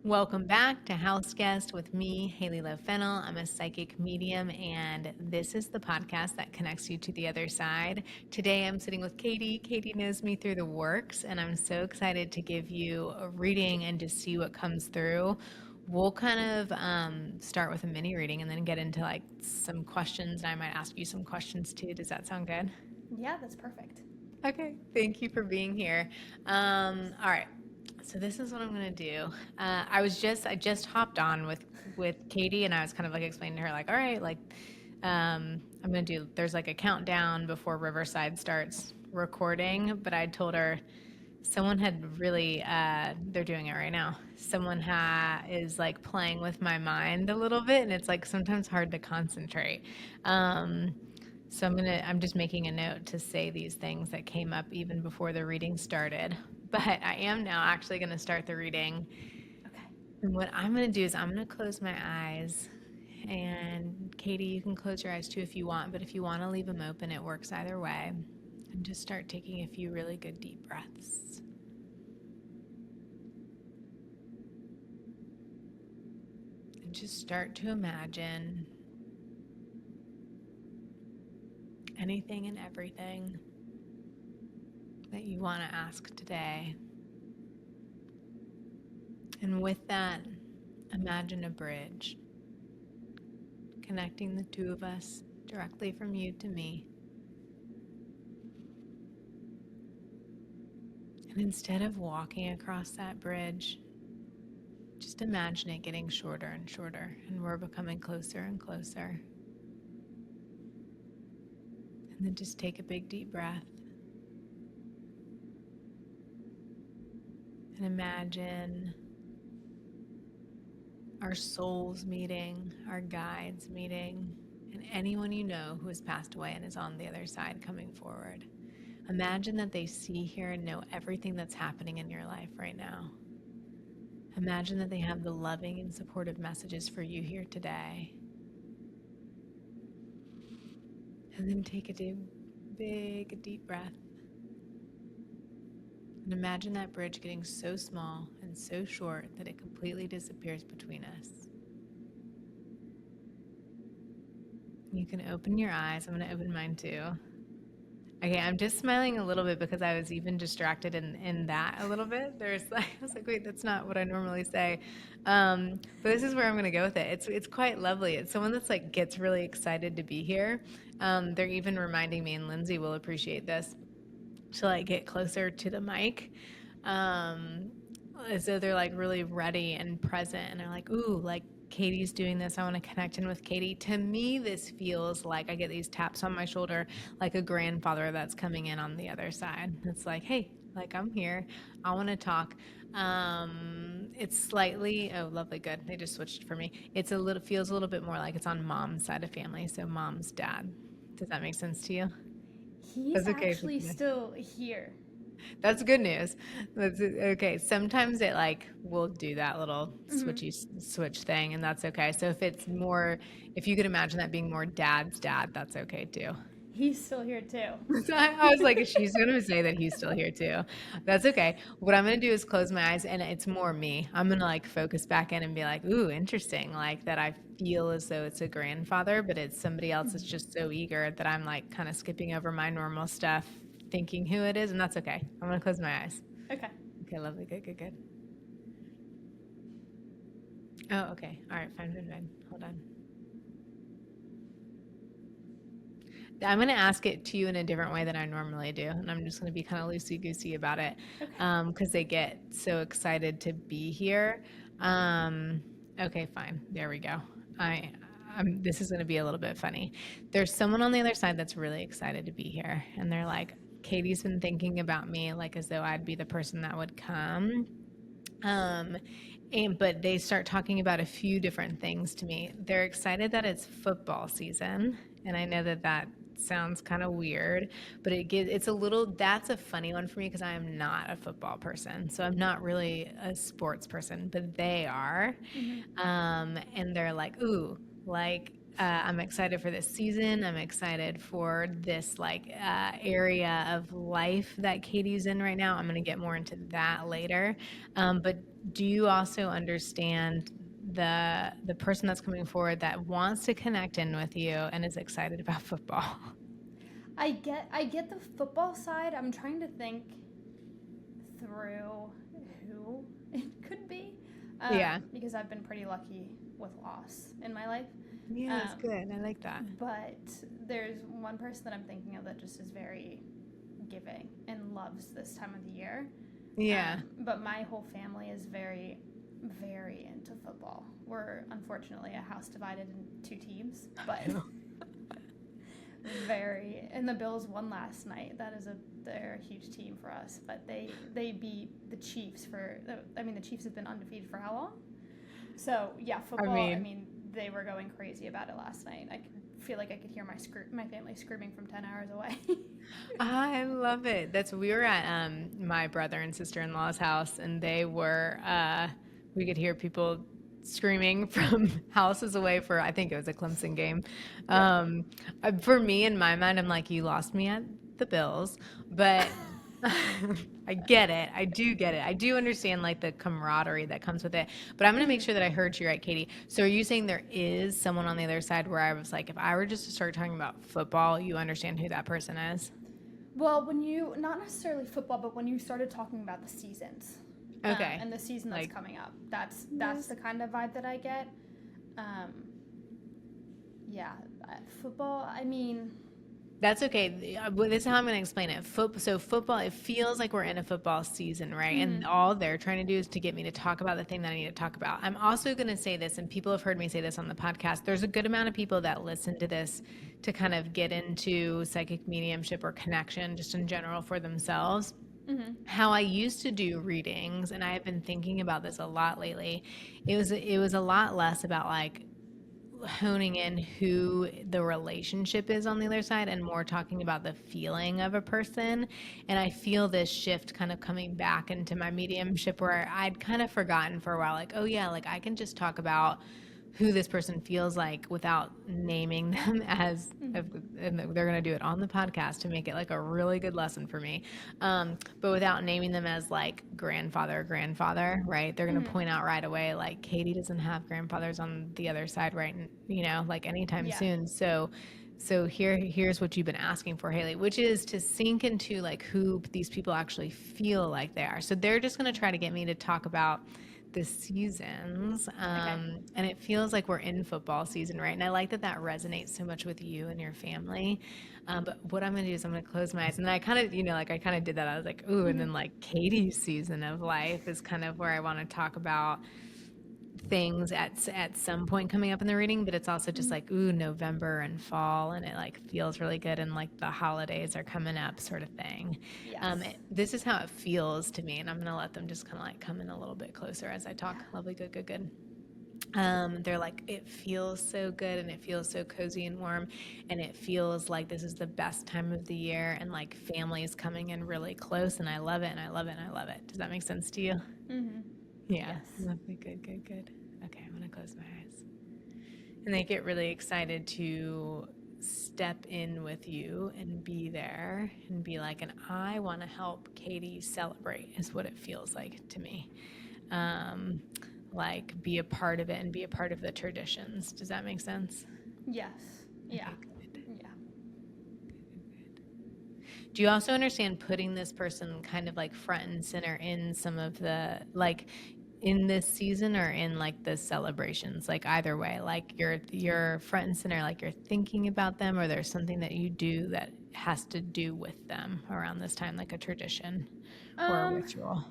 Welcome back to House Guest with me, Hailey Fennel. I'm a psychic medium, and this is the podcast that connects you to the other side. Today, I'm sitting with Katie. Katie knows me through the works, and I'm so excited to give you a reading and to see what comes through. We'll kind of start with a mini reading and then get into like some questions, and I might ask you some questions too. Does that sound good? Yeah, that's perfect. Okay, thank you for being here. All right, so this is what I'm gonna do. I just hopped on with Katie, and I was kind of like explaining to her like, all right, like, I'm gonna do. There's like a countdown before Riverside starts recording, but I told her someone had really they're doing it right now. Someone is like playing with my mind a little bit, and it's like sometimes hard to concentrate. Um, so I'm just making a note to say these things that came up even before the reading started. But I am now actually going to start the reading. Okay. And what I'm going to do is I'm going to close my eyes. And Katie, you can close your eyes too if you want, but if you want to leave them open, it works either way. And just start taking a few really good deep breaths. And just start to imagine anything and everything that you want to ask today. And with that, imagine a bridge connecting the two of us directly from you to me. And instead of walking across that bridge, just imagine it getting shorter and shorter, and we're becoming closer and closer. And then just take a big deep breath and imagine our souls meeting, our guides meeting, and anyone you know who has passed away and is on the other side coming forward. Imagine that they see, hear, and know everything that's happening in your life right now. Imagine that they have the loving and supportive messages for you here today. And then take a big, deep breath. And imagine that bridge getting so small and so short that it completely disappears between us. You can open your eyes. I'm going to open mine too. Okay, I'm just smiling a little bit because I was even distracted in that a little bit. I was like, wait, that's not what I normally say. But this is where I'm gonna go with it. It's quite lovely. It's someone that's like gets really excited to be here. They're even reminding me, and Lindsay will appreciate this, to like get closer to the mic. Um, as though they're like really ready and present, and they're like, ooh, like Katie's doing this. I want to connect in with Katie. To me, this feels like I get these taps on my shoulder, like a grandfather that's coming in on the other side. It's like, hey, like I'm here. I want to talk. It's slightly, oh, lovely, good. They just switched for me. Feels a little bit more like it's on mom's side of family. So mom's dad. Does that make sense to you? He's That's okay. actually still here. That's good news. That's okay. Sometimes it like will do that little Hmm. switch thing, and that's okay. So if you could imagine that being more dad's dad, that's okay too. He's still here too. So I was like, she's gonna say that he's still here too. That's okay. What I'm gonna do is close my eyes, and it's more me. I'm gonna like focus back in and be like, ooh, interesting. Like that I feel as though it's a grandfather, but it's somebody else that's just so eager that I'm like kind of skipping over my normal stuff, thinking who it is, and that's okay. I'm gonna close my eyes. Okay. Okay, lovely. Good, good, good. Oh, okay. All right, fine, fine, fine. Hold on. I'm going to ask it to you in a different way than I normally do, and I'm just going to be kind of loosey goosey about it Okay. because they get so excited to be here. Um, okay, fine. There we go. This is going to be a little bit funny. There's someone on the other side that's really excited to be here, and they're like, Katie's been thinking about me like as though I'd be the person that would come. Um, but they start talking about a few different things to me. They're excited that it's football season, and I know that that sounds kind of weird, but it's a little that's a funny one for me because I am not a football person, so I'm not really a sports person, but they are, Hmm. and they're like, ooh, like I'm excited for this season. I'm excited for this like area of life that Katie's in right now. I'm going to get more into that later. But do you also understand the person that's coming forward that wants to connect in with you and is excited about football? I get the football side. I'm trying to think through who it could be, Yeah. because I've been pretty lucky with loss in my life. Yeah, that's Um, good. I like that. but there's one person that I'm thinking of that just is very giving and loves this time of the year. Yeah. But my whole family is very, very into football. We're unfortunately a house divided in two teams, but very. And the Bills won last night. They're a huge team for us, but they beat the Chiefs the Chiefs have been undefeated for how long? So yeah, I football. I mean, mean, they were going crazy about it last night. I could feel like I could hear my family screaming from 10 hours away. I love it. We were at my brother and sister-in-law's house, and they were we could hear people screaming from houses away for, I think it was a Clemson game. Yep. For me, in my mind, I'm like, you lost me at the Bills, but I get it. I do get it. I do understand like the camaraderie that comes with it. But I'm going to make sure that I heard you right, Katie. So are you saying there is someone on the other side where I was like, if I were just to start talking about football, you understand who that person is? Well, when you not necessarily football, but when you started talking about the seasons, Okay. and the season that's Like, coming up, that's the kind of vibe that I get. Um, yeah, football. I mean, that's okay. This is how I'm going to explain it. So football, it feels like we're in a football season, right? And all they're trying to do is to get me to talk about the thing that I need to talk about. I'm also going to say this, and people have heard me say this on the podcast. There's a good amount of people that listen to this to kind of get into psychic mediumship or connection just in general for themselves. How I used to do readings, and I have been thinking about this a lot lately. It was a lot less about like honing in who the relationship is on the other side and more talking about the feeling of a person. And I feel this shift kind of coming back into my mediumship where I'd kind of forgotten for a while, like, oh yeah, like I can just talk about who this person feels like without naming them as, and they're going to do it on the podcast to make it like a really good lesson for me. But without naming them as like grandfather, right? They're going to point out right away, like Katie doesn't have grandfathers on the other side, right? Like anytime yeah, soon. So here's what you've been asking for, Hailey, which is to sink into like who these people actually feel like they are. So they're just going to try to get me to talk about the seasons, okay. and it feels like we're in football season, right? And I like that that resonates so much with you and your family. But what I'm going to do is I'm going to close my eyes, and then I kind of, like I kind of did that. I was like, ooh, and then like Katie's season of life is kind of where I want to talk about things at some point coming up in the reading, but it's also just like, ooh, November and fall, and it like feels really good, and like the holidays are coming up, sort of thing. Yes. This is how it feels to me, and I'm gonna let them just kind of like come in a little bit closer as I talk. Lovely, good, good, good. They're like, it feels so good, and it feels so cozy and warm, and it feels like this is the best time of the year, and like families coming in really close, and I love it, and I love it, and I love it. Does that make sense to you? Yeah. Yes. Lovely. Good, good, good. Okay, I'm going to close my eyes. And they get really excited to step in with you and be there and be like, and I want to help Katie celebrate, is what it feels like to me. Like, be a part of it and be a part of the traditions. Does that make sense? Yes. Yeah. Okay, good. Yeah. Do you also understand putting this person kind of like front and center in some of the, like, in this season or in like the celebrations, like either way, like you're front and center, like you're thinking about them, or there's something that you do that has to do with them around this time, like a tradition or a Um. ritual?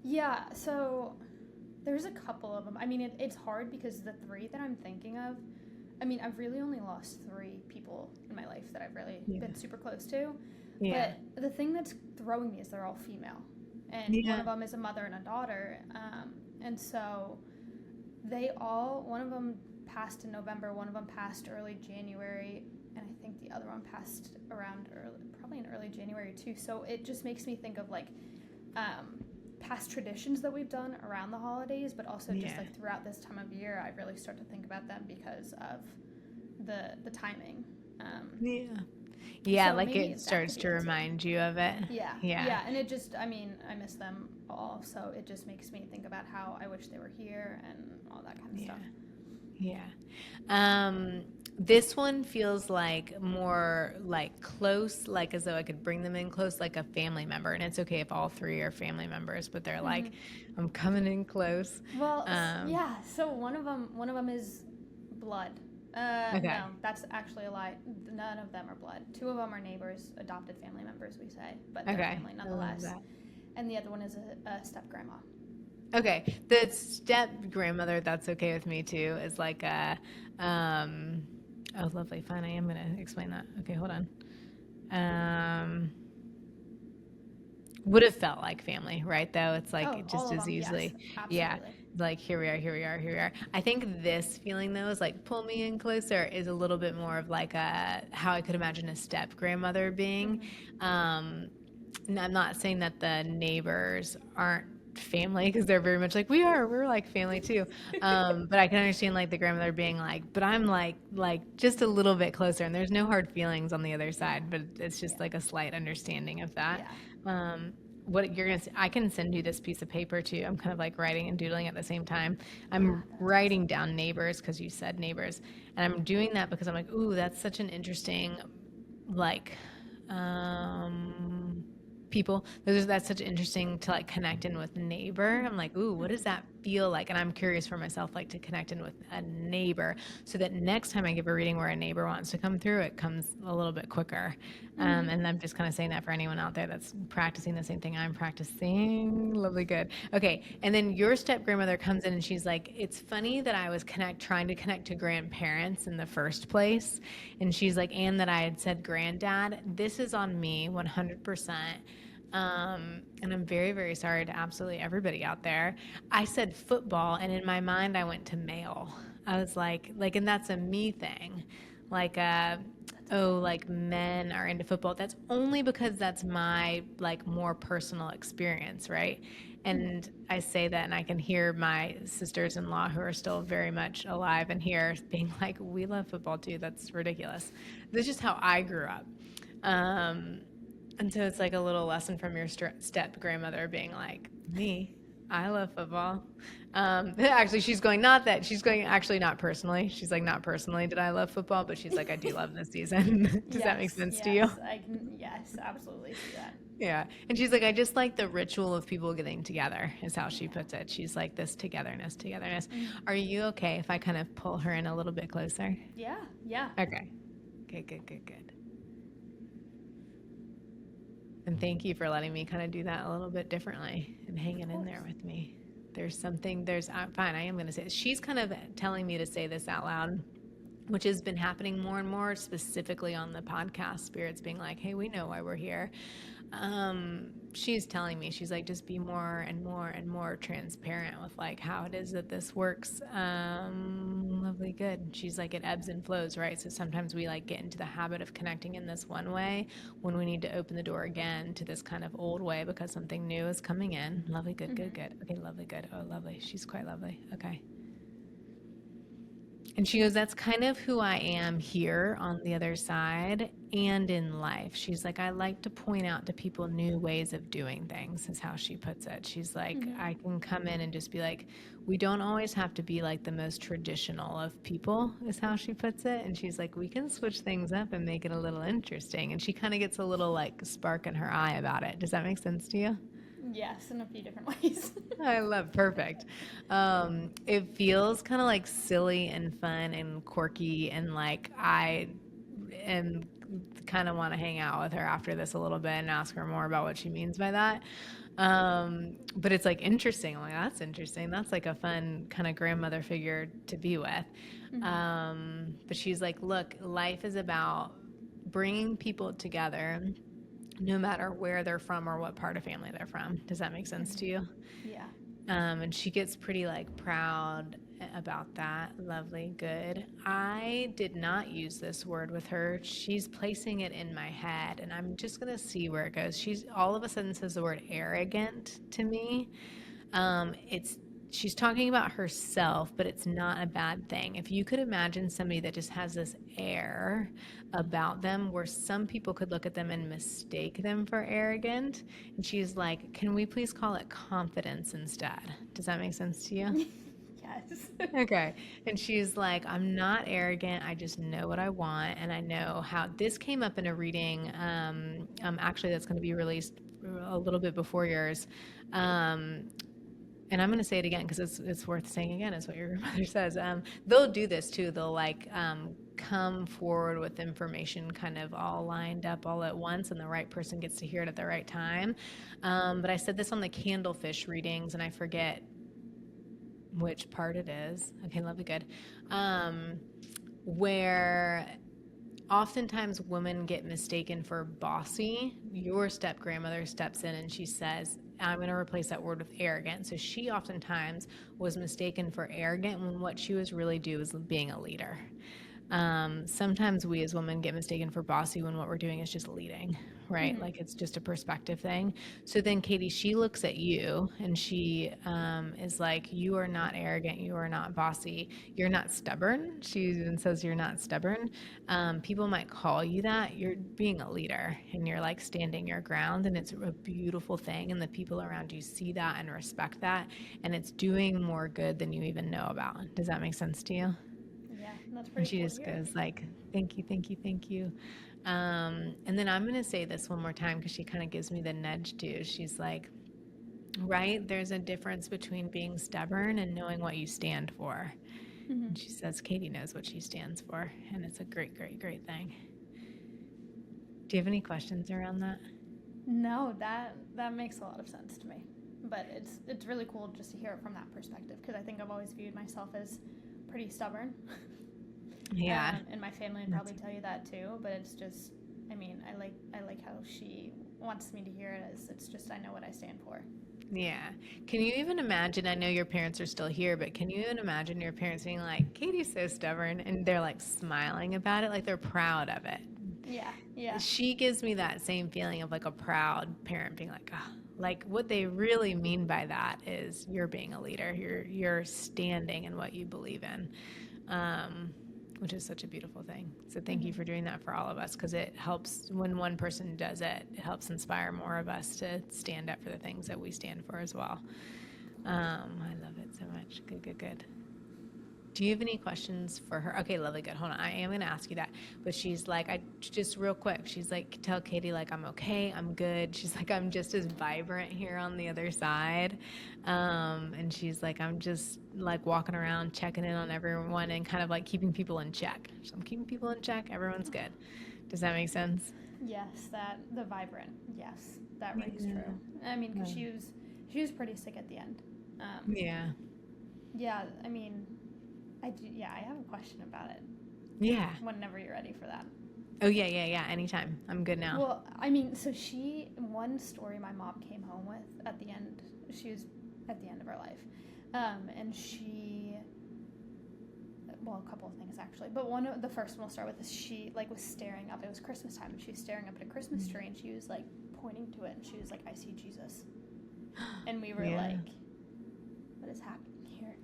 Yeah. So there's a couple of them. I mean, it's hard because the three that I'm thinking of, I mean, I've really only lost three people in my life that I've really been super close to. Yeah. But the thing that's throwing me is they're all female. And one Yeah. of them is a mother and a daughter. And so one of them passed in November, one of them passed early January, and I think the other one passed probably in early January too. So it just makes me think of like past traditions that we've done around the holidays, but also just like throughout this time of year, I really start to think about them because of the timing. Yeah. Yeah, So like maybe it that could starts be to it too. remind you of it. Yeah, Yeah. yeah, and it just, I mean, I miss them all, so it just makes me think about how I wish they were here and all that kind of Yeah. stuff. Yeah. Um, this one feels like more like close, like as though I could bring them in close, like a family member. And it's okay if all three are family members, but they're like, I'm coming in close. Well, Um, yeah. So one of them is blood. okay. No, that's actually a lie. None of them are blood. Two of them are neighbors, adopted family members, we say, but they're Okay. family I love nonetheless. that. And the other one is a step grandma. Okay. The step grandmother, that's okay with me too, is like a, um, oh, lovely. Fine. I am going to explain that. Okay. Hold on. Um, would have felt like family, right? Though it's like Oh, it all just of as them. Yes, easily, yeah. absolutely. Like here we are, here we are, here we are. I think this feeling though is like pull me in closer is a little bit more of like a how I could imagine a step grandmother being. Um, and I'm not saying that the neighbors aren't family because they're very much like we're like family too. But I can understand like the grandmother being like, but I'm like just a little bit closer, and there's no hard feelings on the other side, but it's just Yeah. like a slight understanding of that. Yeah. Um, what you're gonna, I can send you this piece of paper too. I'm kind of like writing and doodling at the same time. Yeah, I'm that's writing awesome. down neighbors because you said neighbors, and I'm doing that because I'm like, ooh, that's such an interesting like um people. That's such interesting to like connect in with neighbor. I'm like, ooh, what does that feel like? And I'm curious for myself, like to connect in with a neighbor, so that next time I give a reading where a neighbor wants to come through, it comes a little bit quicker. And I'm just kind of saying that for anyone out there that's practicing the same thing I'm practicing. Lovely, good. Okay, and then your step grandmother comes in and she's like, it's funny that I was trying to connect to grandparents in the first place, and she's like, and that I had said granddad. This is on me 100%. And I'm very, very sorry to absolutely everybody out there. I said football, and in my mind, I went to male. I was like, and that's a me thing. Like, oh, like men are into football. That's only because that's my like more personal experience, right? And I say that, and I can hear my sisters-in-law who are still very much alive and here being like, "We love football too. That's ridiculous." That's just how I grew up. Um, and so it's like a little lesson from your step grandmother being like, me, I love football. Actually, she's going, not that. She's going, actually, not personally. She's like, not personally did I love football, but she's like, I do love this season. Does that make Yes, sense to you? yes, I can, yes, absolutely see that. Yeah. And she's like, I just like the ritual of people getting together, is how she Yeah. puts it. She's like, this togetherness, togetherness. Are you okay if I kind of pull her in a little bit closer? Yeah, yeah. Okay. Good, good, good, good. And thank you for letting me kind of do that a little bit differently and Of hanging in course. there with me. There's something, fine, I am going to say it. She's kind of telling me to say this out loud, which has been happening more and more, specifically on the podcast. Spirits being like, hey, we know why we're here. She's telling me, she's like, just be more and more and more transparent with like how it is that this works. Lovely, good. She's like, it ebbs and flows, right? So sometimes we like get into the habit of connecting in this one way when we need to open the door again to this kind of old way because something new is coming in. Lovely, good, good, good. Okay, lovely, good. Oh, lovely. She's quite lovely. Okay. And she goes, that's kind of who I am here on the other side and in life. She's like, I like to point out to people new ways of doing things, is how she puts it. She's like, I can come in and just be like, we don't always have to be like the most traditional of people, is how she puts it. And she's like, we can switch things up and make it a little interesting. And she kind of gets a little like spark in her eye about it. Does that make sense to you? Yes, in a few different ways. I love perfect. It feels kind of like silly and fun and quirky, and like I am kind of want to hang out with her after this a little bit and ask her more about what she means by that. But it's like interesting. I'm like, that's interesting. That's like a fun kind of grandmother figure to be with. But she's like, look, life is about bringing people together no matter where they're from or what part of family they're from. Does that make sense to you? Yeah. And she gets pretty like proud about that. Lovely, good. I did not use this word with her. She's placing it in my head, and I'm just gonna see where it goes. She's all of a sudden says the word arrogant to me. It's she's talking about herself, but it's not a bad thing. If you could imagine somebody that just has this air about them where some people could look at them and mistake them for arrogant, and she's like, can we please call it confidence instead? Does that make sense to you? Yes. Okay. And she's like, I'm not arrogant. I just know what I want. And I know how this came up in a reading, actually, that's going to be released a little bit before yours. Um, and I'm going to say it again because it's worth saying again, is what your mother says. They'll do this too. They'll like come forward with information kind of all lined up all at once, and the right person gets to hear it at the right time. But I said this on the candlefish readings, and I forget which part it is. Okay, lovely, good. Where oftentimes women get mistaken for bossy. Your step grandmother steps in and she says, I'm going to replace that word with arrogant. So she oftentimes was mistaken for arrogant when what she was really doing was being a leader. Sometimes we as women get mistaken for bossy when what we're doing is just leading, right? Like it's just a perspective thing. So then, Katie, she looks at you and she is like, you are not arrogant. You are not bossy. You're not stubborn. She even says you're not stubborn. People might call you that. You're being a leader and you're like standing your ground, and it's a beautiful thing. And the people around you see that and respect that. And it's doing more good than you even know about. Does that make sense to you? Yeah, that's And pretty she cool to just hear. goes like, thank you, thank you, thank you. And then I'm going to say this one more time because she kind of gives me the nudge too. She's like, right, there's a difference between being stubborn and knowing what you stand for. And she says Katie knows what she stands for. And it's a great, great, great thing. Do you have any questions around that? No, that makes a lot of sense to me. But it's really cool just to hear it from that perspective, because I think I've always viewed myself as pretty stubborn. Yeah. And my family would probably tell you that too. But it's just, I mean, I like how she wants me to hear it as it's just I know what I stand for. Yeah. Can you even imagine? I know your parents are still here, but can you even imagine your parents being like, Katie's so stubborn, and they're like smiling about it, like they're proud of it? Yeah, yeah. She gives me that same feeling of like a proud parent being like, oh, like what they really mean by that is you're being a leader. You're standing in what you believe in, which is such a beautiful thing. So thank you for doing that for all of us, because it helps when one person does it. It helps inspire more of us to stand up for the things that we stand for as well. I love it so much. Good, good, good. Do you have any questions for her? Okay, lovely, good. Hold on. I am going to ask you that. But she's like, I just real quick, she's like, tell Katie, like, I'm okay, I'm good. She's like, I'm just as vibrant here on the other side. And she's like, I'm just like walking around, checking in on everyone and kind of like keeping people in check. So I'm keeping people in check. Everyone's good. Does that make sense? Yes, that the vibrant. Yes, that rings Yeah. true. I mean, because she was pretty sick at the end. Yeah. Yeah, I mean, I do. Yeah, I have a question about it. Yeah. Whenever you're ready for that. Oh, yeah, yeah, yeah. Anytime. I'm good now. Well, I mean, so one story my mom came home with at the end, she was at the end of her life. And well, a couple of things actually, but the first one we'll start with is she like was staring up. It was Christmas time, and she was staring up at a Christmas tree, and she was like pointing to it, and she was like, "I see Jesus," and we were like, "What is happening here?"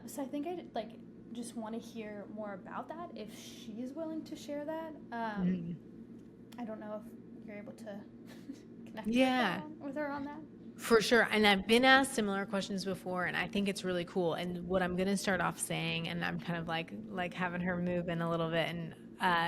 So I think I like just want to hear more about that if she's willing to share that. I don't know if you're able to connect with her on that. For sure. And I've been asked similar questions before, and I think it's really cool. And what I'm going to start off saying, and I'm kind of like having her move in a little bit, and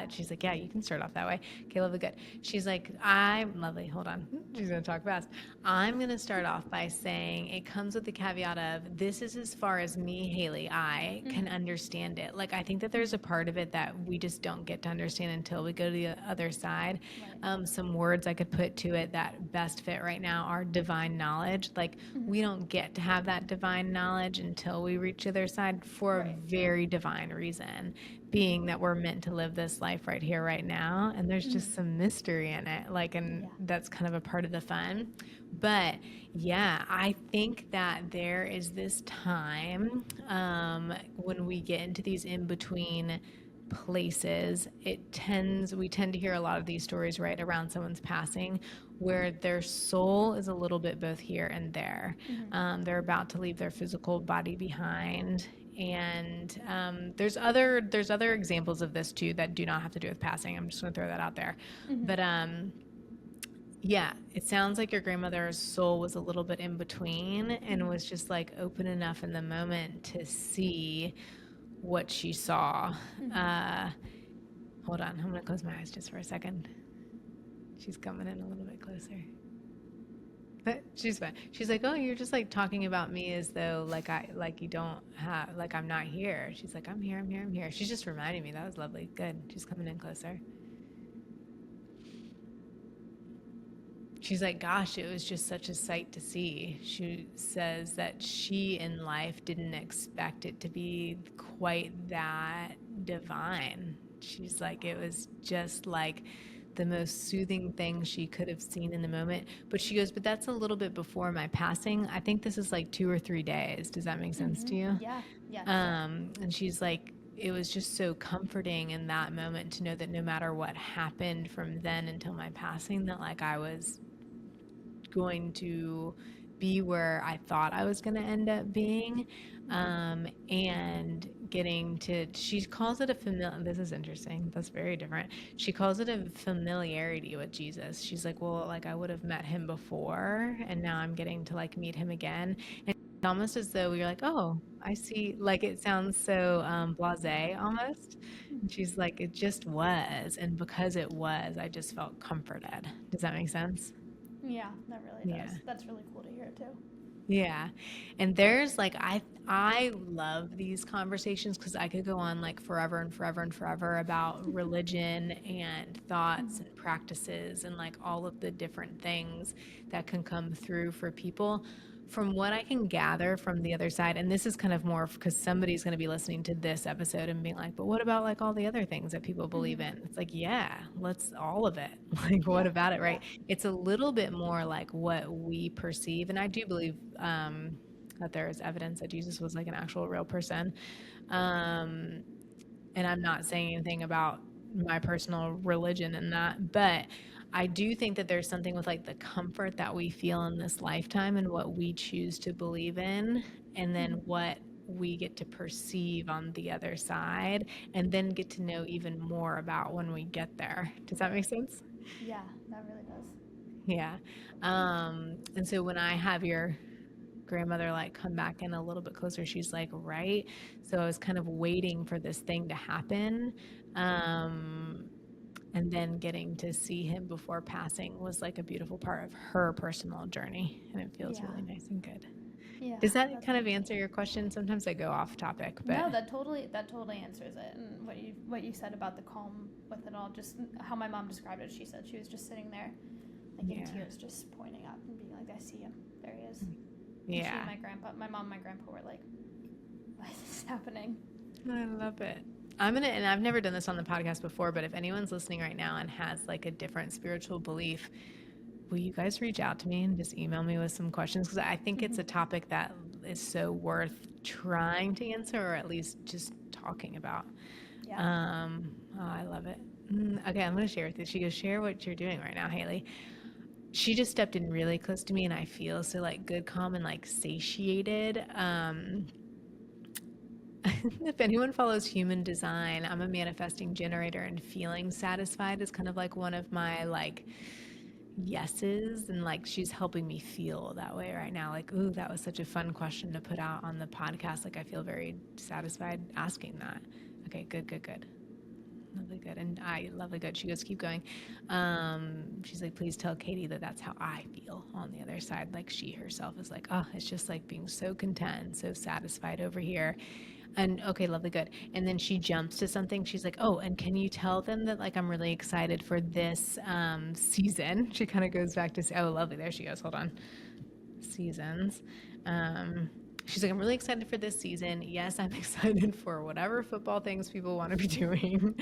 she's like, yeah, you can start off that way. Okay, lovely, good. She's like, I'm lovely. Hold on. She's going to talk fast. I'm going to start off by saying it comes with the caveat of this is as far as me, Hailey, I can understand it. Like, I think that there's a part of it that we just don't get to understand until we go to the other side. Right. Some words I could put to it that best fit right now are divine knowledge. Like, we don't get to have that divine knowledge until we reach the other side for a very divine reason, being that we're meant to live this life right here, right now. And there's just some mystery in it. Like, and that's kind of a part of the fun. But yeah, I think that there is this time when we get into these in between places, we tend to hear a lot of these stories right around someone's passing where their soul is a little bit both here and there. They're about to leave their physical body behind. And there's other examples of this too that do not have to do with passing. I'm just going to throw that out there. But yeah, it sounds like your grandmother's soul was a little bit in between and was just like open enough in the moment to see what she saw. Hold on, I'm gonna close my eyes just for a second. She's coming in a little bit closer. But she's fine. She's like, oh, you're just like talking about me as though like you don't have, like I'm not here. She's like, I'm here, I'm here, I'm here. She's just reminding me. That was lovely. Good. She's coming in closer. She's like, gosh, it was just such a sight to see. She says that she in life didn't expect it to be quite that divine. She's like, it was just like the most soothing thing she could have seen in the moment. But she goes, but that's a little bit before my passing. I think this is like 2 or 3 days. Does that make sense to you? Yeah. Yes. And she's like, it was just so comforting in that moment to know that no matter what happened from then until my passing, that like I was going to be where I thought I was going to end up being. And getting to, she calls it a familiar, this is interesting. That's very different. She calls it a familiarity with Jesus. She's like, well, like I would have met him before and now I'm getting to like meet him again. And it's almost as though you're like, oh, I see, like it sounds so blasé almost. And she's like, it just was. And because it was, I just felt comforted. Does that make sense? Yeah, that really Yeah. does. That's really cool to hear too. Yeah. And there's like I love these conversations because I could go on like forever and forever and forever about religion and thoughts and practices and like all of the different things that can come through for people. From what I can gather from the other side, and this is kind of more because somebody's going to be listening to this episode and being like, but what about like all the other things that people believe in? It's like, yeah, let's all of it. Like, what Yeah. about it, right? It's a little bit more like what we perceive. And I do believe that there is evidence that Jesus was like an actual real person. Um, and I'm not saying anything about my personal religion in that, but I do think that there's something with like the comfort that we feel in this lifetime and what we choose to believe in, and then what we get to perceive on the other side, and then get to know even more about when we get there. Does that make sense? Yeah, that really does. Yeah. And so when I have your grandmother like come back in a little bit closer, she's like, right. So I was kind of waiting for this thing to happen. And then getting to see him before passing was like a beautiful part of her personal journey. And it feels Yeah. really nice and good. Yeah. Does that That's kind of amazing. answer your question? Sometimes I go off topic, but No, that totally answers it. And what you said about the calm with it all, just how my mom described it. She said she was just sitting there, like in yeah. tears, just pointing up and being like, "I see him. There he is." And she Yeah. and my mom, and my grandpa were like, "Why is this happening?" I love it. And I've never done this on the podcast before, but if anyone's listening right now and has like a different spiritual belief, will you guys reach out to me and just email me with some questions? Because I think it's a topic that is so worth trying to answer, or at least just talking about. Yeah. Oh, I love it. Okay, I'm going to share with you. She goes, share what you're doing right now, Hailey. She just stepped in really close to me, and I feel so like good, calm, and like satiated. If anyone follows human design, I'm a manifesting generator, and feeling satisfied is kind of like one of my like yeses, and like she's helping me feel that way right now. Like, ooh, that was such a fun question to put out on the podcast. Like I feel very satisfied asking that. Okay, good. Lovely good. And I lovely good. She goes, keep going. She's like, please tell Katie that that's how I feel on the other side. Like she herself is like, oh, it's just like being so content, so satisfied over here. And okay, lovely, good. And then she jumps to something. She's like, oh, and can you tell them that like I'm really excited for this season? She kind of goes back to, oh, lovely. There she goes. Hold on. Seasons. She's like, I'm really excited for this season. Yes, I'm excited for whatever football things people want to be doing.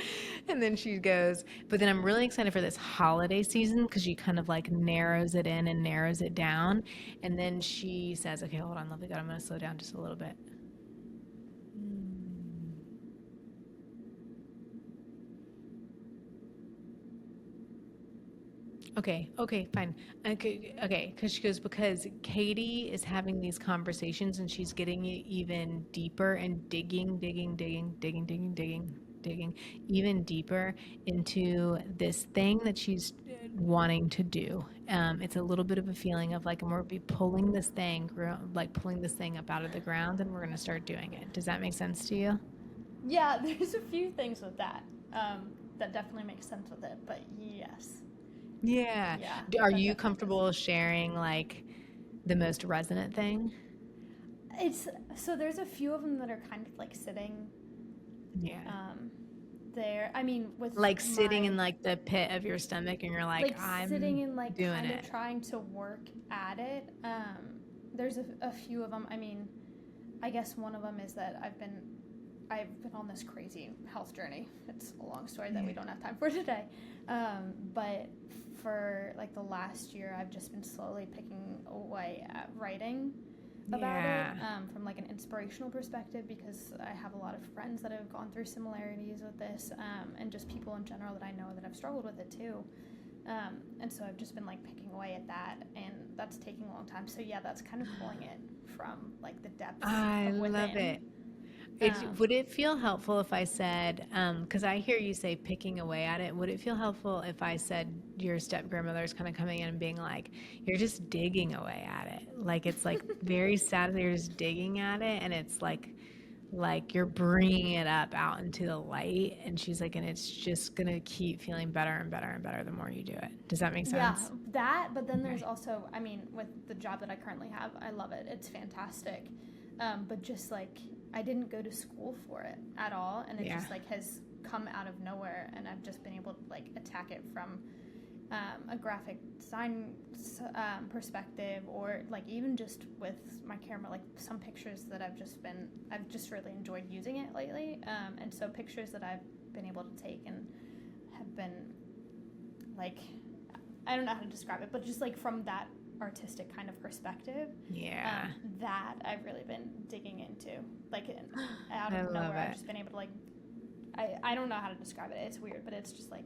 And then she goes, but then I'm really excited for this holiday season, because she kind of like narrows it in and narrows it down. And then she says, okay, hold on, lovely God, I'm going to slow down just a little bit. Okay, fine. Okay, because she goes, because Katie is having these conversations and she's getting even deeper and digging even deeper into this thing that she's wanting to do. It's a little bit of a feeling of like, I'm going to be pulling this thing, like pulling this thing up out of the ground, and we're going to start doing it. Does that make sense to you? Yeah, there's a few things with that that definitely makes sense with it, but yes. Yeah. Yeah, Are that you definitely does. comfortable sharing like the most resonant thing? It's so there's a few of them that are kind of like sitting Yeah. um, there. I mean, with Like sitting in my like the pit of your stomach and you're like, like I'm sitting and like doing kind of it. trying to work at it. There's a few of them. I mean, I guess one of them is that I've been on this crazy health journey. It's a long story that we Yeah. don't have time for today. But for like the last year, I've just been slowly picking away at writing about it Yeah. from like an inspirational perspective, because I have a lot of friends that have gone through similarities with this, and just people in general that I know that have struggled with it too. And so I've just been like picking away at that, and that's taking a long time. So yeah, that's kind of pulling it from like the depths I of love within. it. Um, Would it feel helpful if I said, because I hear you say picking away at it, would it feel helpful if I said your step grandmother's kind of coming in and being like, you're just digging away at it? Like it's like very sad that you're just digging at it and it's like you're bringing it up out into the light, and she's like, and it's just gonna keep feeling better and better and better the more you do it. Does that make yeah, sense? that. But then there's Okay. also, I mean, with the job that I currently have, I love it. It's fantastic. But just like I didn't go to school for it at all, and it Yeah. just like has come out of nowhere, and I've just been able to like attack it from a graphic design perspective, or like even just with my camera, like some pictures that I've just really enjoyed using it lately, and so pictures that I've been able to take and have been like, I don't know how to describe it, but just like from that artistic kind of perspective, Yeah. that I've really been digging into, like out I of love nowhere. I've it. just been able to like, I don't know how to describe it. It's weird, but it's just like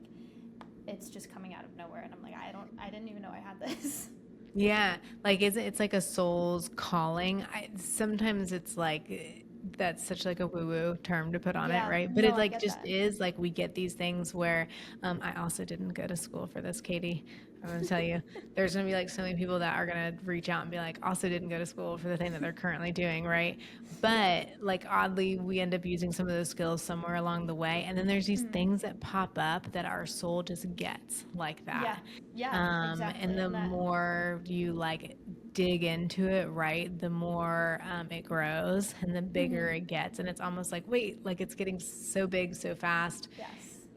it's just coming out of nowhere, and I'm like, I didn't even know I had this. Yeah, like it's like a soul's calling. Sometimes it's like that's such like a woo-woo term to put on it, Yeah, right? But no, it I like get just that. is like we get these things where I also didn't go to school for this, Katie. I'm gonna tell you, there's gonna be like so many people that are gonna reach out and be like, also didn't go to school for the thing that they're currently doing, right? Yeah. But like oddly, we end up using some of those skills somewhere along the way, and then there's these Mm. things that pop up that our soul just gets like that. Yeah. Yeah. And Exactly. the And that. more you like dig into it, right, the more it grows and the Mm-hmm. bigger it gets. And it's almost like, wait, like it's getting so big so fast. Yes.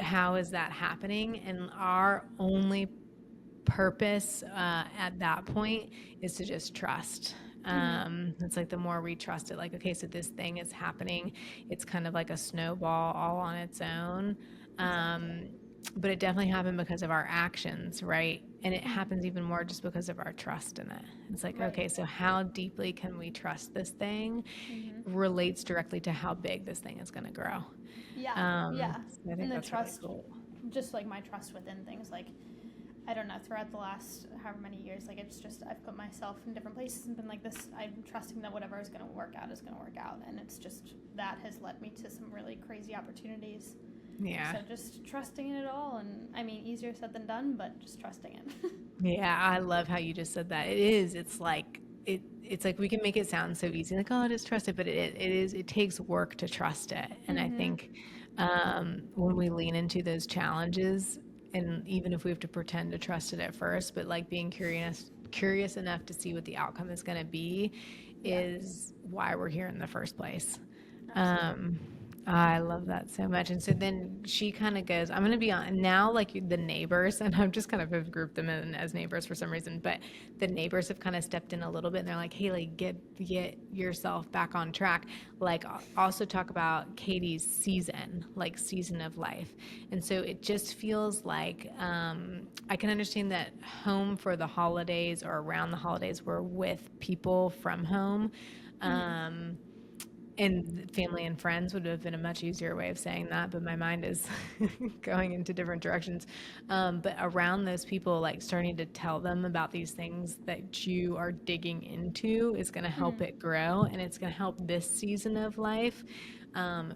How is that happening? And our only purpose at that point is to just trust. Mm-hmm. It's like the more we trust it, like, okay, so this thing is happening. It's kind of like a snowball all on its own. Exactly. Um, but it definitely happened because of our actions, right? And it Mm. happens even more just because of our trust in it. It's like, Right. okay, so how deeply can we trust this thing Mm-hmm. relates directly to how big this thing is going to grow. Yeah. Yeah. So I And think the that's really trust, cool. just like my trust within things, like I don't know, throughout the last however many years, like it's just I've put myself in different places and been like this. I'm trusting that whatever is going to work out is going to work out, and it's just that has led me to some really crazy opportunities. Yeah. So just trusting in it all, and I mean, easier said than done, but just trusting it. Yeah, I love how you just said that. It is. It's like it's like we can make it sound so easy, like, oh, just trust it, but it is. It takes work to trust it, and I Mm-hmm. think when we lean into those challenges, and even if we have to pretend to trust it at first, but like being curious enough to see what the outcome is going to be, Yeah, is why we're here in the first place. absolutely. Um, I love that so much. And so then she kind of goes, I'm going to be on now, like the neighbors, and I've just kind of have grouped them in as neighbors for some reason, but the neighbors have kind of stepped in a little bit and they're like, Hailey, get yourself back on track. Like also talk about Katie's season, like season of life. And so it just feels like I can understand that home for the holidays or around the holidays, we're with people from home. Mm-hmm. Um, And family and friends would have been a much easier way of saying that, but my mind is going into different directions. But around those people, like starting to tell them about these things that you are digging into is going to help Mm. it grow, and it's going to help this season of life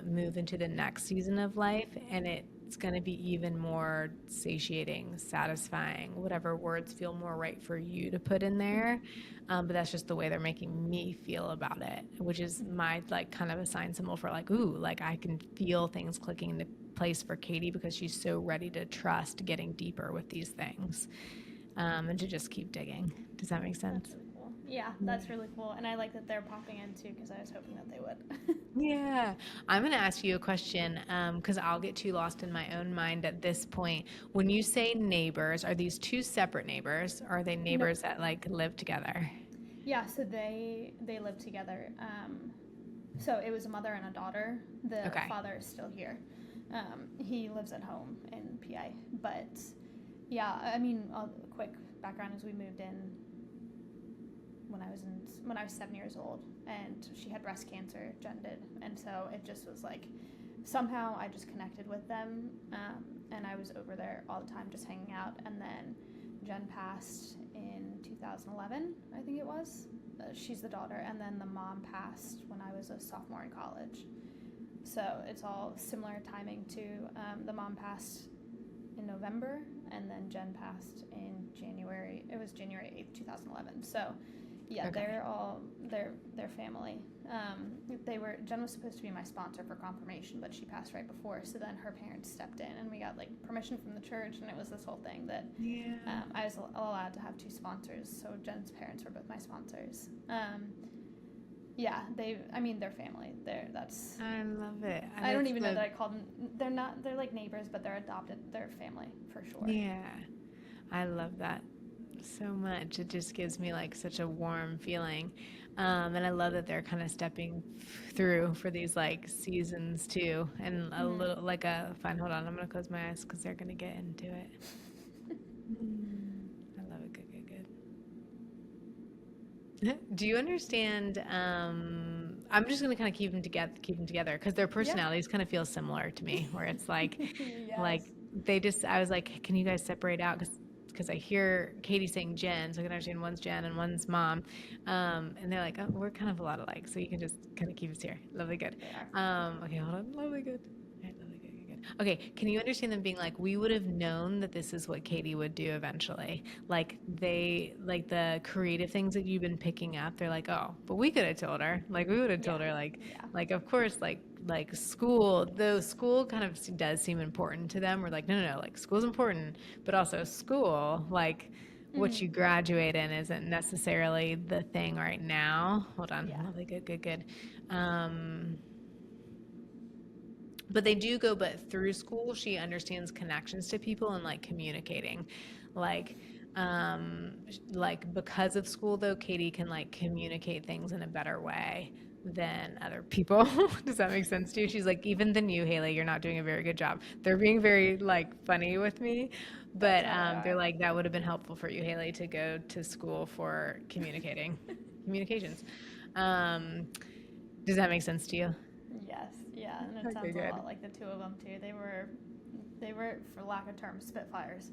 move into the next season of life, and it's going to be even more satiating, satisfying, whatever words feel more right for you to put in there. But that's just the way they're making me feel about it, which is my like kind of a sign symbol for like, ooh, like I can feel things clicking into place for Katie because she's so ready to trust getting deeper with these things, and to just keep digging. Does that make That's sense? really cool. Yeah, that's really cool. And I like that they're popping in too because I was hoping that they would. Yeah. I'm going to ask you a question because I'll get too lost in my own mind at this point. When you say neighbors, are these two separate neighbors or are they Nope. neighbors that like live together? Yeah, so they live together. So it was a mother and a daughter. The Okay. father is still here. He lives at home in PA. But yeah, I mean, a quick background is we moved in when I was 7 years old, and she had breast cancer. Jen did, and so it just was like somehow I just connected with them, and I was over there all the time, just hanging out. And then Jen passed in 2011, I think it was. She's the daughter, and then the mom passed when I was a sophomore in college. So it's all similar timing to the mom passed in November, and then Jen passed in January. It was January 8th, 2011. So yeah, Okay. they're family. They were Jen was supposed to be my sponsor for confirmation, but she passed right before. So then her parents stepped in, and we got like permission from the church, and it was this whole thing that Yeah. I was allowed to have two sponsors. So Jen's parents were both my sponsors. Yeah, I mean, they're family. That's. I love it. I don't That's even know the that I called them. They're not. They're like neighbors, but they're adopted. They're family for sure. yeah. I love that so much. It just gives me like such a warm feeling. And I love that they're kind of stepping through for these like seasons too. And a Mm. little like fine, hold on. I'm going to close my eyes because they're going to get into it. I love it. Good, good, good. Do you understand? I'm just going to kind of keep them together because their Yeah. personalities kind of feel similar to me, where it's Yes. like I was like, can you guys separate out? Because I hear Katie saying Jen, so I can understand one's Jen and one's mom. And they're like, oh, we're kind of a lot alike, so you can just kind of keep us here. Lovely good. They are. Okay, hold on. Lovely good. All right, lovely good, good, good. Okay, can you understand them being like, we would have known that this is what Katie would do eventually? Like the creative things that you've been picking up, they're like, oh, but we could have told her. Like, we would have Yeah. told her, Yeah. of course, like school, though school kind of does seem important to them. We're like, no, no, no, like school's important, but also school, like what Mm. you graduate in isn't necessarily the thing right now. Hold on. Yeah. Lovely, good, good, good. Um, but they do go, but through school, she understands connections to people and like communicating. Like, like because of school though, Katie can like communicate things in a better way than other people. Does that make sense to you? She's like, even than you, Hailey, you're not doing a very good job. They're being very like funny with me, That's but how they they're are. like, that would have been helpful for you, Hailey, to go to school for communications. Um, does that make sense to you? Yes. Yeah. And it Okay, sounds a good. lot like the two of them too. They were, for lack of terms, spitfires.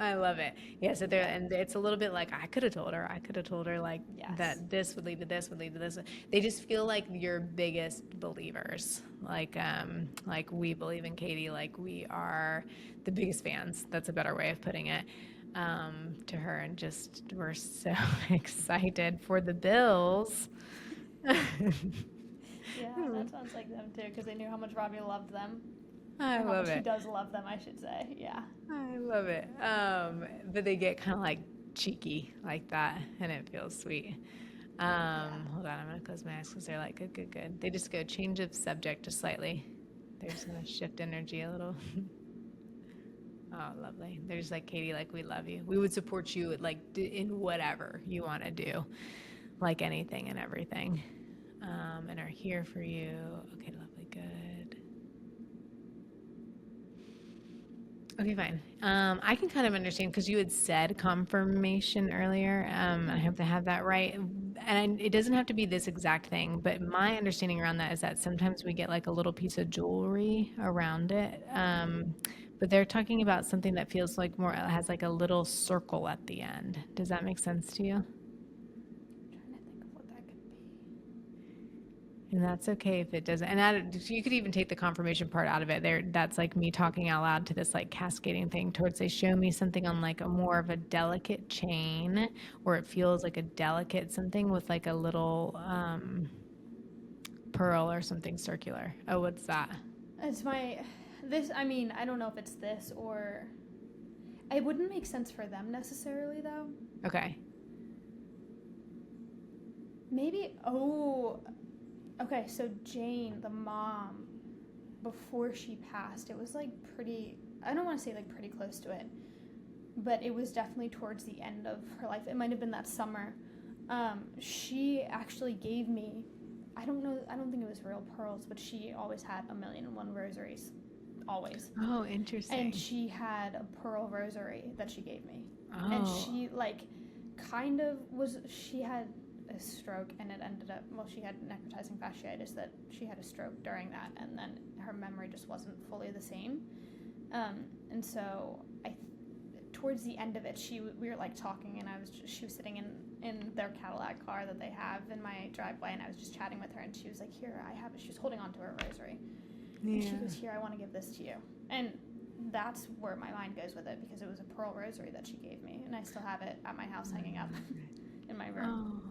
I love it. Yeah, so there, Yeah. and it's a little bit like I could have told her. I could have told her like Yes. that this would lead to this, would lead to this. They just feel like your biggest believers. Like we believe in Katie, like we are the biggest fans. That's a better way of putting it. To her, and just we're so excited for the Bills. Yeah, that sounds like them too, because they knew how much Robbie loved them, I or how love much he it. does love them, I should say. Yeah. I love it. But they get kind of like cheeky like that, and it feels sweet. Yeah. Hold on, I'm gonna close my eyes because they're like, good, good, good. They just go change of subject just slightly. They're just gonna shift energy a little. Oh, lovely. They're just like, Katie, like we love you. We would support you like in whatever you want to do, like anything and everything, and are here for you. Okay, lovely, good. Okay, fine. I can kind of understand because you had said confirmation earlier. I Mm. hope to have that right. and it doesn't have to be this exact thing, but my understanding around that is that sometimes we get like a little piece of jewelry around it. But they're talking about something that feels like more, has like a little circle at the end. Does that make sense to you? I'm trying to think of what that could be. And that's okay if it doesn't. And that, you could even take the confirmation part out of it. There, that's like me talking out loud to this like cascading thing towards they show me something on like a more of a delicate chain, or it feels like a delicate something with like a little pearl or something circular. Oh, what's that? It's I mean, I don't know if it's this or. It wouldn't make sense for them necessarily, though. Okay. Maybe, oh, okay, so Jane, the mom, before she passed, it was like pretty, I don't want to say like pretty close to it, but it was definitely towards the end of her life. It might have been that summer. She actually gave me, I don't know, I don't think it was real pearls, but she always had 1,000,001 rosaries. Always. Oh, interesting. And she had a pearl rosary that she gave me. Oh. And she, like, kind of was, she had a stroke and it ended up, well, she had necrotizing fasciitis that she had a stroke during that, and then her memory just wasn't fully the same. And so towards the end of it, we were like talking, and she was sitting in their Cadillac car that they have in my driveway, and I was just chatting with her, and she was like, here, I have it. She was holding on to her rosary. Yeah. And she goes, here, I want to give this to you. And that's where my mind goes with it, because it was a pearl rosary that she gave me, and I still have it at my house hanging up in my room. Oh.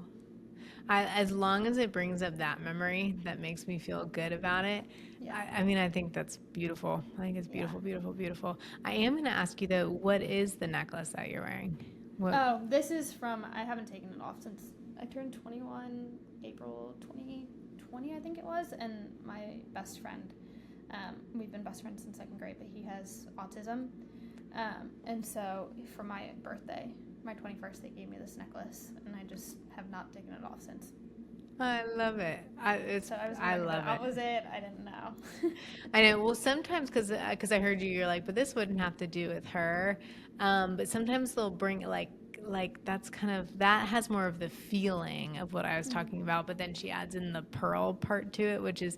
As long as it brings up that memory, that makes me feel good about it. Yeah. I mean, I think that's beautiful. I think it's beautiful, Yeah. beautiful, beautiful. I am going to ask you though, what is the necklace that you're wearing? What? Oh, this is from, I haven't taken it off since I turned 21, April 2020, I think it was, and my best friend, we've been best friends since second grade, but he has autism, and so for my birthday, my 21st, they gave me this necklace, and I just have not taken it off since. I love it. I love that it. was it. I didn't know. I know. Well, sometimes because I heard you, you're like, but this wouldn't have to do with her. But sometimes they'll bring like that's kind of, that has more of the feeling of what I was talking about. But then she adds in the pearl part to it, which is,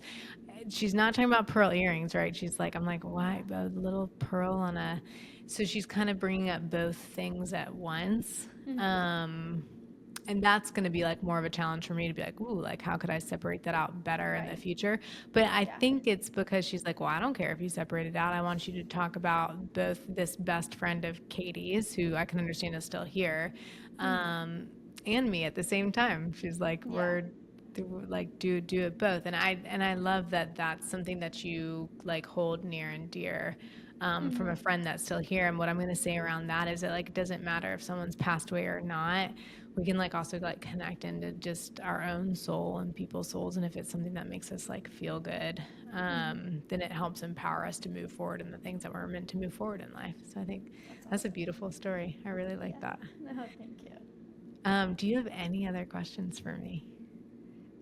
she's not talking about pearl earrings, right? She's like, I'm like, why a little pearl on a, so she's kind of bringing up both things at once. And that's going to be like more of a challenge for me to be like, ooh, like how could I separate that out better in the future? But I think it's because she's like, well, I don't care if you separate it out. I want you to talk about both this best friend of Katie's, who I can understand is still here, and me at the same time. She's like, we're like do it both, and I love that that's something that you like hold near and dear. From a friend that's still here. And what I'm going to say around that is that like it doesn't matter if someone's passed away or not. We can like also like connect into just our own soul and people's souls, and if it's something that makes us like feel good, then it helps empower us to move forward in the things that we're meant to move forward in life. So I think that's a beautiful story. I really like that. No, thank you. Do you have any other questions for me?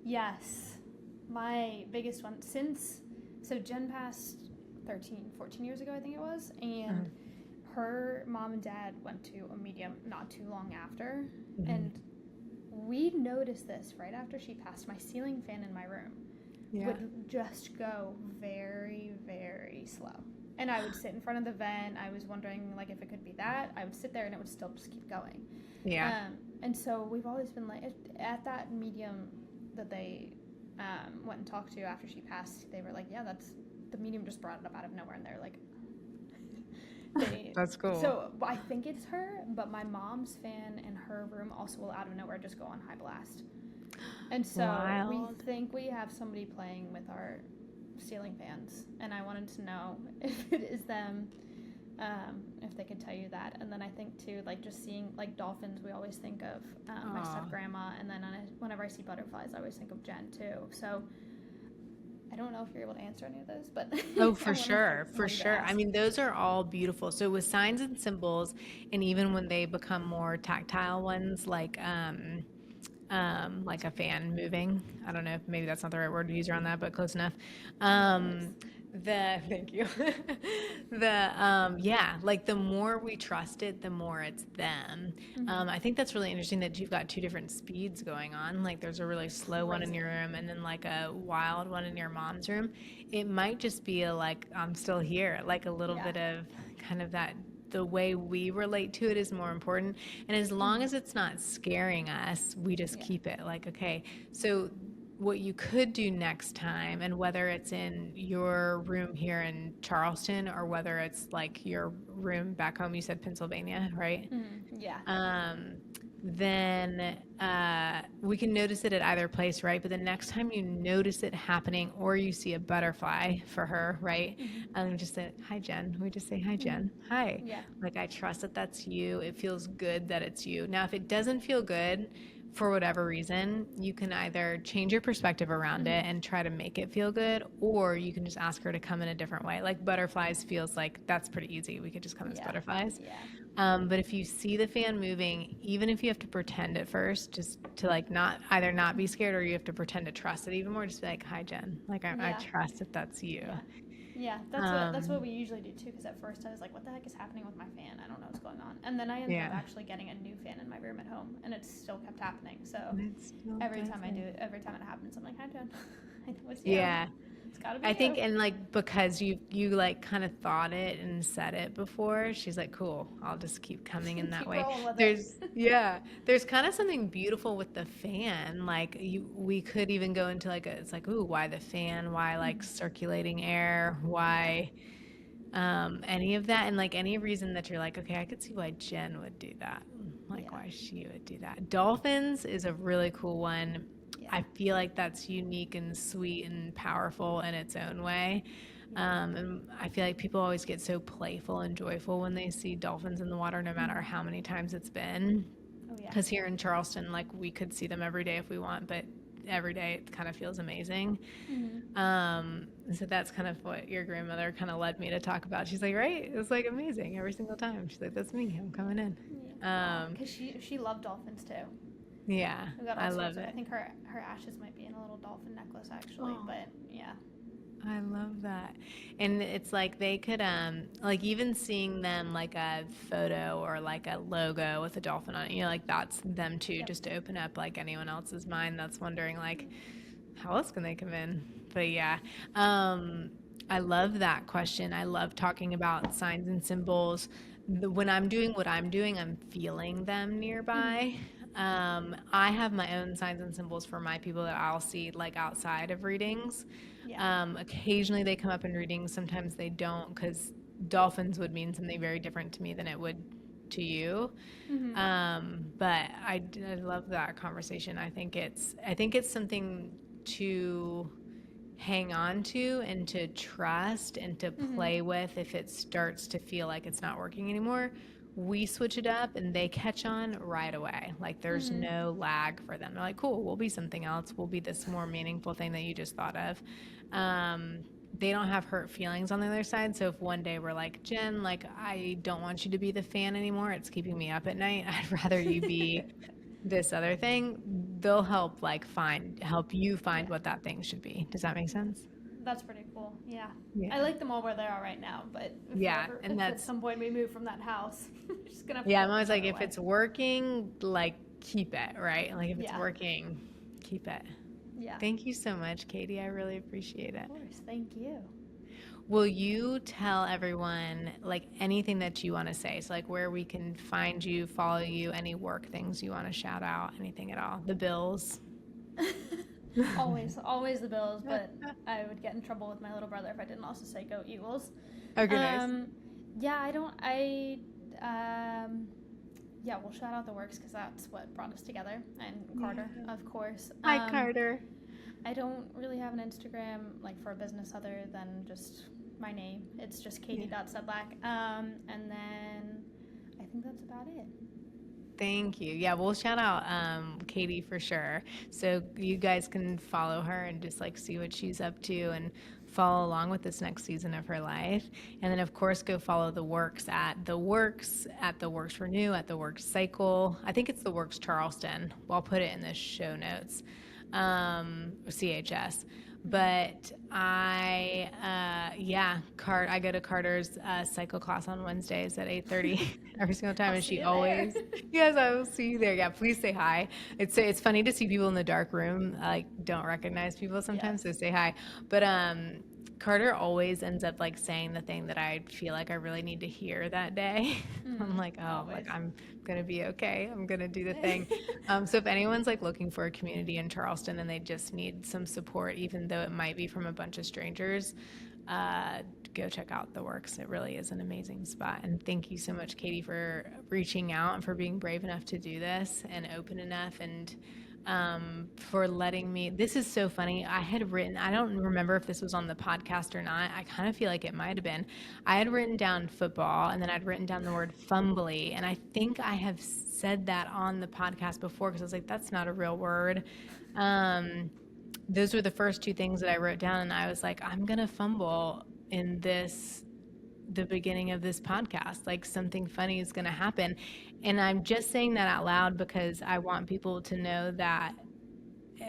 Yes, my biggest one so Jen passed 14 years ago, I think it was, and her mom and dad went to a medium not too long after, and we noticed this right after she passed. My ceiling fan in my room would just go very, very slow, and I would sit in front of the vent. I was wondering like if it could be that. I would sit there and it would still just keep going. And so we've always been like, at that medium that they went and talked to after she passed, they were like, yeah, the medium just brought it up out of nowhere, and they're like, that's cool. So I think it's her, but my mom's fan in her room also will out of nowhere just go on high blast. And so we think we have somebody playing with our ceiling fans, and I wanted to know if it is them, if they could tell you that. And then I think too, like just seeing like dolphins, we always think of my step grandma, and then whenever I see butterflies, I always think of Jen too. So I don't know if you're able to answer any of those, but oh, for sure. I mean, those are all beautiful. So with signs and symbols, and even when they become more tactile ones, like like a fan moving. I don't know if maybe that's not the right word to use around that, but close enough. It is. Thank you. Yeah, like the more we trust it, the more it's them. I think that's really interesting that you've got two different speeds going on. Like there's a really slow one in Crazy. your room and then like a wild one in your mom's room. It might just be a like, I'm still here, like a little Yeah. bit of kind of that the way we relate to it is more important. And as long as it's not scaring us, we just Yeah. keep it like, okay, so what you could do next time, and whether it's in your room here in Charleston or whether it's like your room back home, you said Pennsylvania, right? Yeah. um, then we can notice it at either place, right? But the next time you notice it happening or you see a butterfly for her, right? Just say, hi, Jen. We just say, hi, Jen. Hi. Yeah. Like, I trust that that's you. It feels good that it's you. Now, if it doesn't feel good, for whatever reason, you can either change your perspective around it and try to make it feel good, or you can just ask her to come in a different way. Like butterflies feels like that's pretty easy. We could just come as Yeah. butterflies. Yeah. But if you see the fan moving, even if you have to pretend at first, just to like not either not be scared or you have to pretend to trust it even more, just be like, hi, Jen. Like, I Yeah. trust that that's you. Yeah. Yeah, that's what Um, we usually do too. Because at first I was like, "What the heck is happening with my fan? I don't know what's going on." And then I ended up yeah. actually getting a new fan in my room at home, and it still kept happening. So And it still every does time I do it. it, every time it happens, I'm like, "Hi, Jen. I know it's you. Yeah. It's got to be I think, you." and like because you like kind of thought it and said it before, she's like, cool, I'll just keep coming in that Keep way. rolling with it. There's kind of something beautiful with the fan. Like we could even go into like it's like, ooh, why the fan? Why like circulating air? Yeah. Why any of that? And like any reason that you're like, okay, I could see why Jen would do that. Like Yeah. why she would do that. Dolphins is a really cool one. Yeah. I feel like that's unique and sweet and powerful in its own way. Yeah. And I feel like people always get so playful and joyful when they see dolphins in the water, no matter how many times it's been. Oh yeah. Because here in Charleston, like we could see them every day if we want, but every day it kind of feels amazing. So that's kind of what your grandmother kind of led me to talk about. She's like, right? It's like amazing every single time. She's like, that's me. I'm coming in. Yeah. Because she loved dolphins too. Yeah, We got all I sorts love of. I it. think her ashes might be in a little dolphin necklace actually, Oh. but yeah. I love that. And it's like they could like even seeing them like a photo or like a logo with a dolphin on it, like that's them too, Yep. just to open up like anyone else's mind that's wondering like how else can they come in? But yeah. I love that question. I love talking about signs and symbols. When I'm doing what I'm doing, I'm feeling them nearby. I have my own signs and symbols for my people that I'll see like outside of readings. Yeah. Occasionally they come up in readings. Sometimes they don't because dolphins would mean something very different to me than it would to you. But I love that conversation. I think it's something to hang on to and to trust and to play with if it starts to feel like it's not working anymore. We switch it up and they catch on right away. Like there's no lag for them. They're like, cool, we'll be something else. We'll be this more meaningful thing that you just thought of. They don't have hurt feelings on the other side. So if one day we're like, Jen, like, I don't want you to be the fan anymore. It's keeping me up at night. I'd rather you be this other thing. They'll help you find Yeah. what that thing should be. Does that make sense? That's pretty cool. Yeah. I Yeah. like them all where they are right now, but Yeah. And if at that's, some point we move from that house, we're just gonna have to yeah, go I'm always like, another if way. it's working, like, keep it, right? Like, if it's Yeah. working, keep it. Yeah. Thank you so much, Katie. I really appreciate it. Of course. Thank you. Will you tell everyone like anything that you want to say? So like where we can find you, follow you, any work things you want to shout out, anything at all. The bills. Always the Bills, but I would get in trouble with my little brother if I didn't also say go Eagles. Okay, nice. Yeah, I don't. Yeah, we'll shout out the works because that's what brought us together, and Carter, of course. Hi, Carter. I don't really have an Instagram like for a business other than just my name. It's just Katie.Sedlak. And then I think that's about it. Thank you. Yeah, we'll shout out Katie for sure. So you guys can follow her and just like see what she's up to and follow along with this next season of her life. And then of course go follow the works at the Works Renew, at the Works Cycle. I think it's the Works Charleston. Well, I'll put it in the show notes. CHS. But I go to Carter's cycle class on Wednesdays at 8:30 every single time, I'll and see she you always, there. yes, I will see you there. Yeah, please say hi. It's funny to see people in the dark room, like don't recognize people sometimes, so Yes. say hi. But Carter always ends up like saying the thing that I feel like I really need to hear that day. I'm like, oh, like Always. I'm gonna be okay. I'm gonna do the thing. So if anyone's like looking for a community in Charleston and they just need some support, even though it might be from a bunch of strangers, uh, go check out the works. It really is an amazing spot. And thank you so much, Katie, for reaching out and for being brave enough to do this and open enough and for letting me. This is so funny. I don't remember if this was on the podcast or not. I kind of feel like it might have been. I had written down football and then I'd written down the word fumbly. And I think I have said that on the podcast before because I was like, that's not a real word. Um, those were the first two things that I wrote down. And I was like, I'm going to fumble in the beginning of this podcast. Like something funny is going to happen. And I'm just saying that out loud because I want people to know that,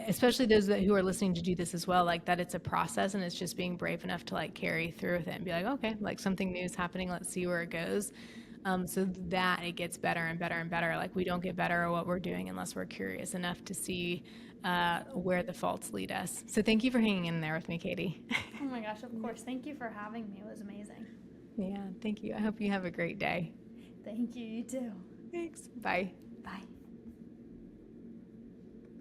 especially those who are listening to do this as well, like that it's a process and it's just being brave enough to like carry through with it and be like, okay, like something new is happening. Let's see where it goes. So that it gets better and better and better. Like we don't get better at what we're doing unless we're curious enough to see where the faults lead us. So thank you for hanging in there with me, Katie. Oh my gosh, of course. Thank you for having me. It was amazing. Yeah, thank you. I hope you have a great day. Thank you. You too. Thanks. Bye. Bye.